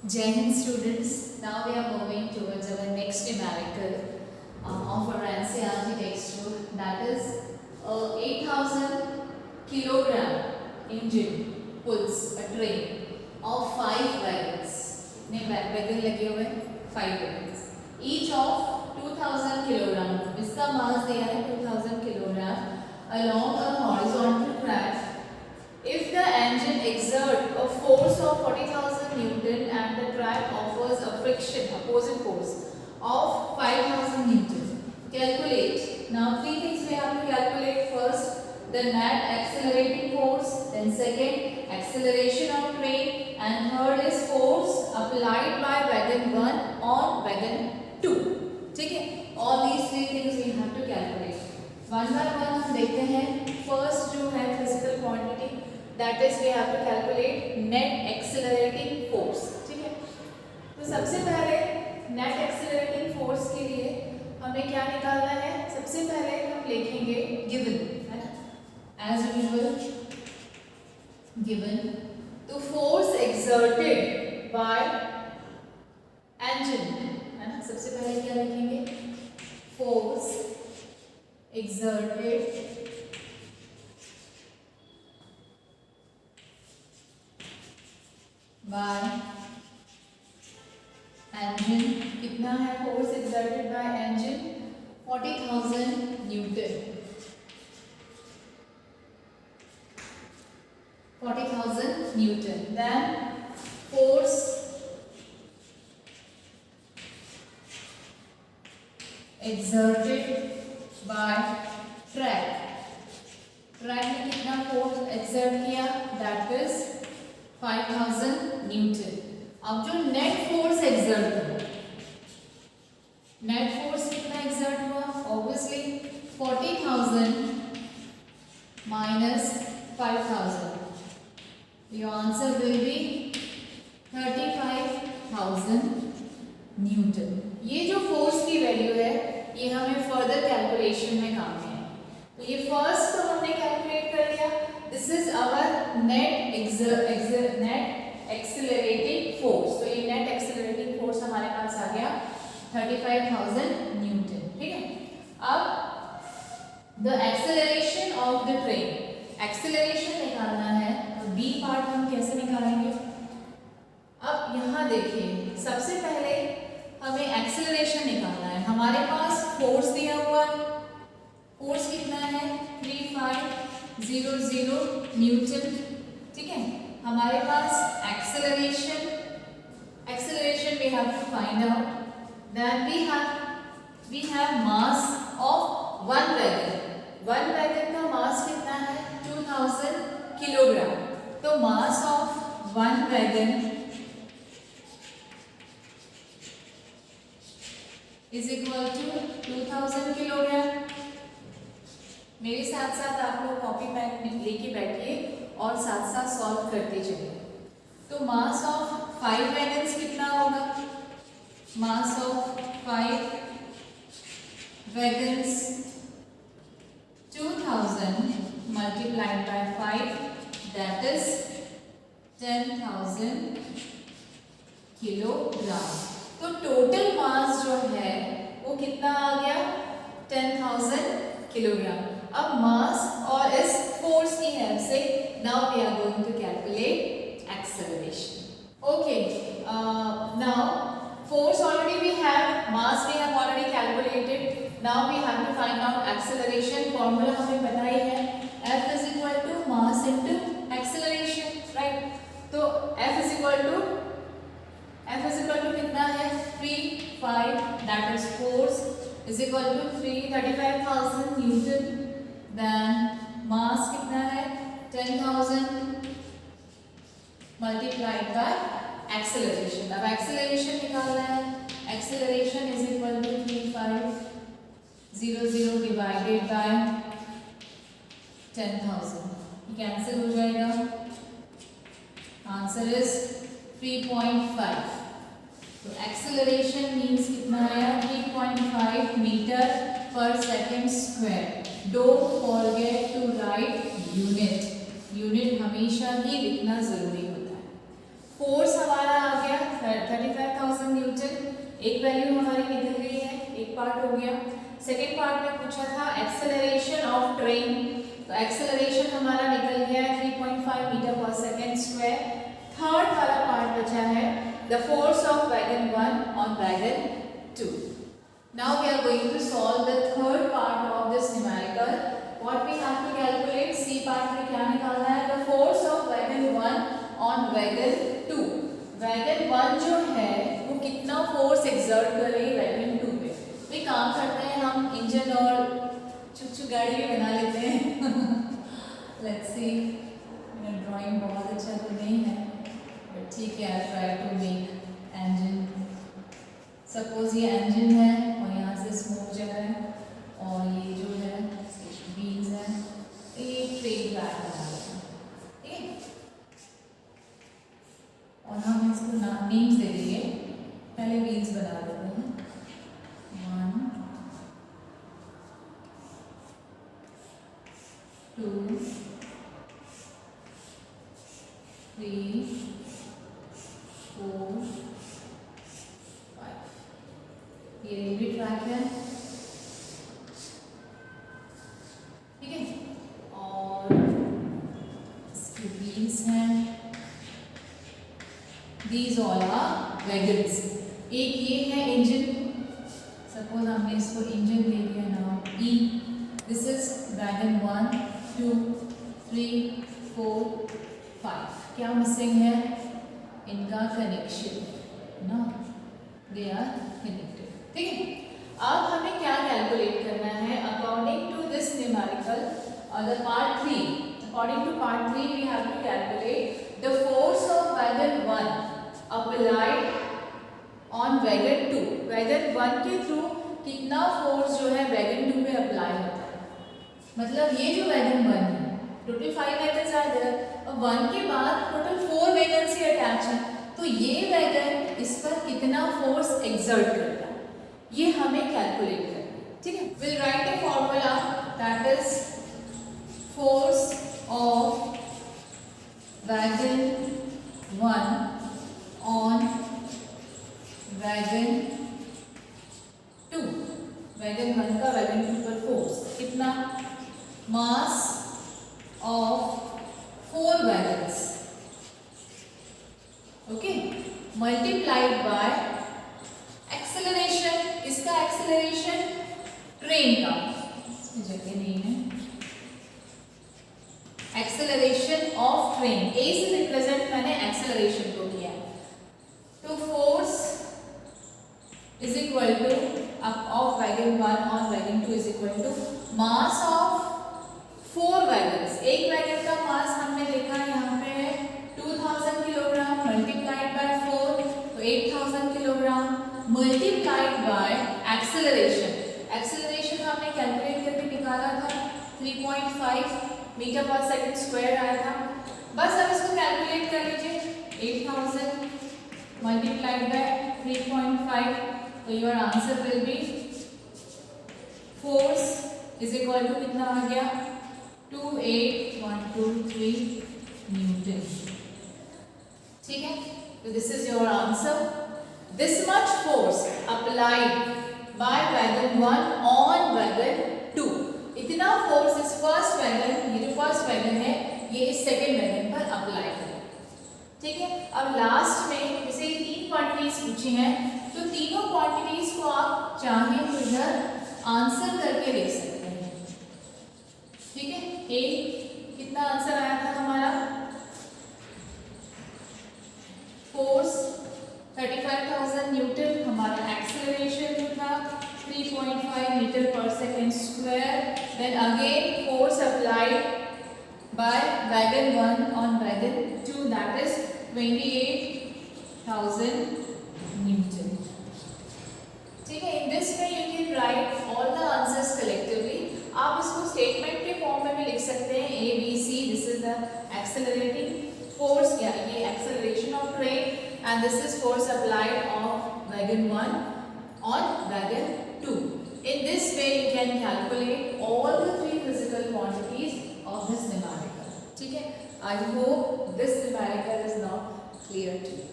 Jai Hind students, now we are moving towards our next numerical of our NCERT textbook, that is 8,000 kilogram engine pulls a train of 5 wagons. कितने wagon लगे हुए हैं? 5 wagons. Each of 2,000 kilogram. इसका मास दिया है 2,000 kilogram along a horizontal track. If the engine exerts a force of 40,000 Newton and the track offers a friction opposite force of 5,000 Newton, calculate. Now three things we have to calculate. First, the net accelerating force, then second, acceleration of train, and third is force applied by wagon 1 on wagon 2. ठीक है? All these three things we have to calculate. One by one हम देखते हैं. First जो है physical quantity, that is we have to calculate net accelerating force. ठीक है? तो सबसे पहले net accelerating force के लिए हमें क्या निकालना है? सबसे पहले हम लिखेंगे given, है ना? As usual, given. तो force exerted by engine, है ना? सबसे पहले क्या लिखेंगे? Force exerted by engine. कितना है force exerted by engine? 40,000 Newton. 40,000 Newton. Then force exerted by track. Track ने कितना फोर्स एक्सर्ट किया? That is 5,000 Newton. अब जो नेट फोर्स एक्सर्ट हुआ, नेट फोर्स कितना एक्सर्ट हुआ? Obviously 40,000 minus 5,000. Your answer will B 35,000 Newton. ये जो फोर्स की वैल्यू है ये हमें फर्दर कैलकुलेशन में काम है. तो ये फर्स्ट तो हमने कैलकुलेट कर लिया. This is our net accelerating force. तो ये नेट एक्सेलरेटिंग फोर्स हमारे पास आ गया 35,000 न्यूटन. ठीक है? अब the acceleration of the train, acceleration निकालना है. तो बी पार्ट हम कैसे निकालेंगे? अब यहाँ देखिए, सबसे पहले हमें एक्सेलरेशन निकालना है. हमारे पास फोर्स दिया हुआ है. फोर्स कितना है? 3500 न्यूटन. ठीक है? हमारे पास acceleration we have to find out. Then we have mass of one wagon. One wagon का मास कितना है? 2000 किलोग्राम. तो mass of one wagon is equal to 2000 kilogram. मेरे साथ साथ आप लोग कॉपी पेन लेके बैठिए और साथ साथ सॉल्व करते चलिए. तो मास ऑफ 5 वैगन्स कितना होगा? Mass of 5 wagons 2000 multiplied by 5, that is 10,000 kilogram. तो टोटल मास जो है वो कितना आ गया? 10,000 किलोग्राम. अब मास और इस फोर्स की हेल्प से now we are going to calculate acceleration. Okay, now force already we have, mass we have already calculated. Now we have to find out acceleration. Formula हमें पता ही है, F is equal to mass into acceleration, right? तो F is equal to कितना है? 3, that is force is equal to 35,000 newton. Then mass कितना है? 10,000 multiplied by acceleration. अब एक्सेलरेशन निकालना है. Acceleration is equal to 3500 divided by 10,000. Cancel हो जाएगा. Answer is 3.5. तो एक्सेलरेशन मीन्स कितना आया? 3.5 metre per second square. Don't forget to write unit. Unit हमेशा ही लिखना जरूरी होता है. फोर्स हमारा आ गया एक वैल्यू हमारी निकल गई है, एक पार्ट हो गया। सेकेंड पार्ट में पूछा था एक्सेलरेशन ऑफ ट्रेन, तो एक्सेलरेशन हमारा निकल गया है 3.5 metre per second square. Third वाला पार्ट बचा है the force of wagon 1 on wagon 2। Now we are going to solve the third part of this numerical. What we have to calculate, C part में क्या निकालना है, the force of wagon 1 on wagon 2। wagon 1 जो है वो कितना force exert कर रही है wagon 2 पे। तो एक काम करते हैं, हम इंजन और चुक गाड़ी भी बना लेते हैं। Let's see, मेरा ड्राइंग बहुत अच्छा तो नहीं है, बट ठीक है, I try to make engine। Suppose ये इंजन है और यहाँ से स्मोक जा रहा है और ये जो है व्हील्स है, एक ट्रेन ट्रैक बना लेते हैं, ठीक है। और हम इसको नेम्स दे देंगे, पहले व्हील्स बना लेते हैं, 1 2 3 4 ये रेलवे ट्रैक है, ठीक है, और इसके व्हील्स हैं, दीज ऑल आर वैगन्स। एक ये है इंजन, सपोज हमने इसको इंजन दे दिया नाम ई, दिस इज वैगन 1 2 3 4 5। क्या मिसिंग है, इनका कनेक्शन ना, दे आर कनेक्टेड, ठीक है। अब हमें क्या कैलकुलेट करना है, according to this numerical the part 3, according to part 3 we have to calculate the force of wagon 1 applied on wagon 2। Wagon 1 के थ्रू कितना फोर्स जो है वैगन 2 पे अप्लाई होता है, मतलब ये जो वैगन 1 है, टोटल 5 वैगन्स आर देयर, और 1 के बाद टोटल 4 वैगन्स ही अटैच है, तो ये वैगन इस पर कितना फोर्स एक्सर्ट करता है, ये हमें कैलकुलेट करना है, ठीक है। Will write a formula that is force of wagon 1 on wagon 2। Wagon 1 का वैगन 2 पर फोर्स कितना, मास of 4 wagons, okay, multiplied by acceleration. इसका एक्सेलरेशन ट्रेन का, इसकी जगह नहीं है, एक्सेलरेशन ऑफ ट्रेन, ए से रिप्रेजेंट मैंने एक्सेलरेशन को किया, तो force is equal to of wagon 1 on wagon 2 is equal to mass of 4 wagons. एक वैगन का मास हमने देखा यहाँ पे है 2000 किलोग्राम मल्टीप्लाइड बाय 4, तो 8000 kilogram multiplied by acceleration. Acceleration हमने कैलकुलेट करके निकाला था 3.5 मीटर पर सेकंड स्क्वायर आया था, बस अब इसको कैलकुलेट कर लीजिए, 8000 मल्टीप्लाइड बाय 3.5, तो your answer will be force is equal to कितना आ गया, 28123 न्यूटन, ठीक है। तो this is your answer, this much force applied by wagon 1 on wagon 2। इतना फोर्स इस फर्स्ट वैगन, ये जो फर्स्ट वैगन है, ये इस सेकेंड वैगन पर अप्लाई करें, ठीक है। अब लास्ट में जैसे ये 3 क्वांटिटीज पूछी हैं, तो तीनों क्वांटिटीज को आप चाहें तो इधर आंसर करके लिख सकते हैं, ठीक है। एक कितना आंसर आया था हमारा, फोर्स 35,000 न्यूटन, हमारा एक्सेलरेशन जो था 3.5 metre per second square, then again force applied by wagon 1 on wagon 2 that is 28,000 newton, ठीक है। In this way you can write all the answers collectively. आप इसको स्टेटमेंट के फॉर्म में भी लिख सकते हैं, A B C, this is the accelerating force, या ये acceleration of train, and this is force applied of wagon 1 on wagon 2. In this way you can calculate all the 3 physical quantities of this numerical, ठीक है। I hope this numerical is now clear to you.